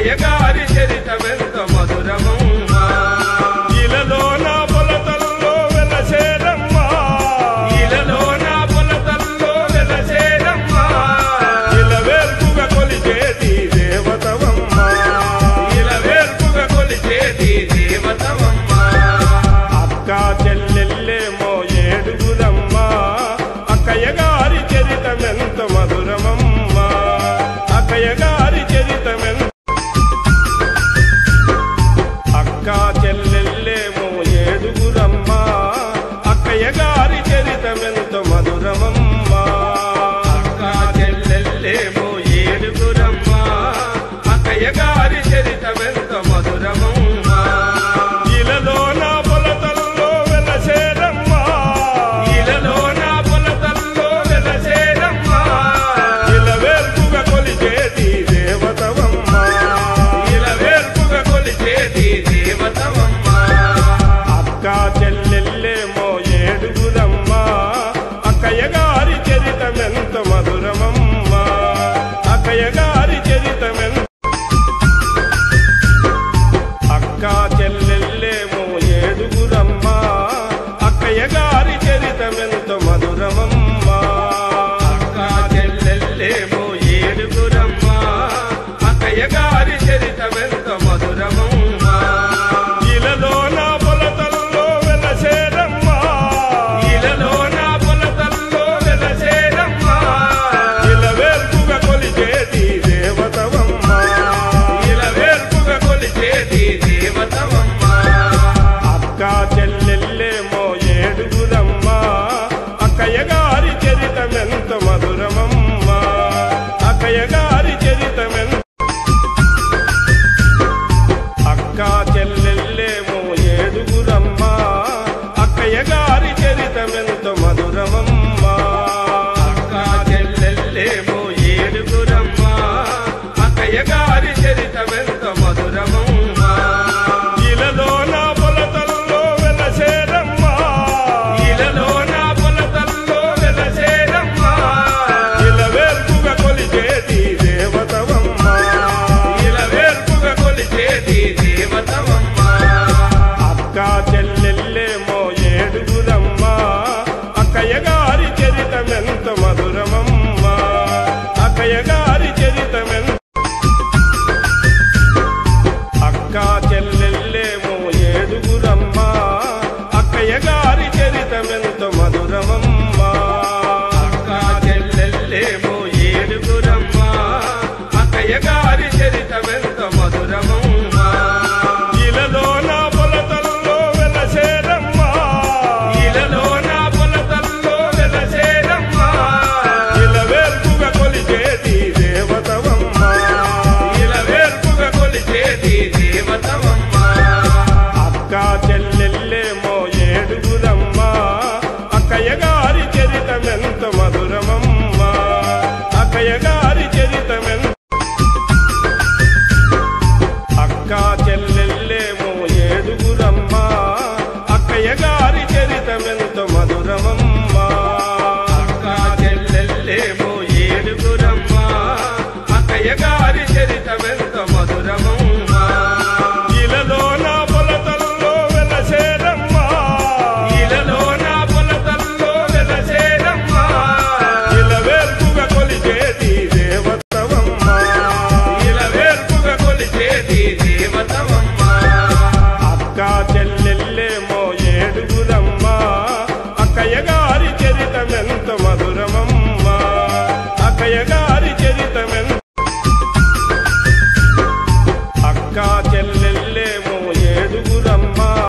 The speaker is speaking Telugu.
అక్కయ్య గారి చరితమెంత మధురమమ్మా ఇలలో నా పొలతల్లో వెలసేదమ్మా ఇలలో నా పొలతల్లో వెలసేదమ్మా ఇలవేల్పుగా కొలిచేది దేవతవమ్మా ఇలవేల్పుగా కొలిచేది దేవతవమ్మా అక్క చెల్లెళ్ళేమో ఏడుగురమ్మా అక్కయ్య గారి చరితమెంత మధురమమ్మా అక్కయ్య గారి చరితమెంత అక్క చెల్లెళ్ళేమో ఏడుగురమ్మా అక్కయ్య గారి చరితమెంత మధురమమ్మా అక్క చెల్లెళ్ళేమో ఏడుగురమ్మా అక్కయ్య గారి చరితమెంత మధురమమ్మా ఇలలో నా పొలతల్లో వెలసేదమ్మా ఇలలో నా పొలతల్లో వెలసేదమ్మా ఇలవేల్పుగా కొలిచేది దేవతవమ్మా ఇలవేల్పుగా కొలిచేది దేవతవమ్మా అక్క చెల్లెళ్ళేమో ఏడుగురమ్మా అక్కయ్య గారి చరితమెంత మధురమమ్మా అక్కయ్య గారి చరితమెంత అక్క చెల్లెళ్ళేమో ఏడుగురమ్మా అక్కయ్య గారి చరితమెంత మధురమమ్మా అక్క చెల్లెళ్ళేమో ఏడుగురమ్మా అక్కయ్య గారి చరితమెంత మధురమమ్మా ఇలలో నా పొలతల్లో వెలసేదమ్మా ఇలలో నా పొలతల్లో వెలసేదమ్మా ఇలవేల్పుగా కొలిచేది దేవతవమ్మా ఇలవేల్పుగా కొలిచేది దేవతవమ్మా అక్క చెల్లెళ్ళేమో ఏడుగురమ్మా అక్కయ్య గారి చరితమెంత మధురమమ్మా అక్కయ్య గారి చరితమెంత అక్క చెల్లెళ్ళేమో ఏడుగురమ్మా అక్కయ్య గారి చరితమెంత మధురమమ్మా అక్క చెల్లెళ్ళేమో ఏడుగురమ్మా అక్కయ్య గారి చరితమెంత మధురమమ్మా ఇలలో నా పొలతల్లో వెలసేదమ్మా ఇలలో నా పొలతల్లో వెలసేదమ్మా ఇలవేల్పుగా కొలిచేది దేవతవమ్మా ఇలవేల్పుగా కొలిచేది దేవతవమ్మా అక్క చెల్లెళ్ళేమో ఏడుగురమ్మా అక్కయ్య గారి చరితమెంత మధురమమ్మా అక్కయ్య గారి చరితమెంత అక్క చెల్లెళ్ళేమో ఏడుగురమ్మా అక్కయ్య గారి చరితమెంత మధురమమ్మా అక్క చెల్లెళ్ళేమో ఏడుగురమ్మా అక్కయ్య గారి చరితమెంత మధురమమ్మా ఇలలో నా పొలతల్లో వెలసేదమ్మా ఇలలో నా పొలతల్లో వెలసేదమ్మా ఇలవేల్పుగా కొలిచేది దేవతవమ్మా ఇలవేల్పుగా కొలిచేది దేవతవమ్మా అక్క చెల్లెళ్ళేమో ఏడుగురమ్మా అక్కయ్య గారి చరితమెంత మధురమమ్మా అక్కయ్య గారి చరితమెంత అక్క చెల్లెళ్ళేమో ఏడుగురమ్మా అక్కయ్య గారి చరితమెంత మధురమమ్మా అక్క చెల్లెళ్ళేమో ఏడుగురమ్మా అక్కయ్య గారి చరిత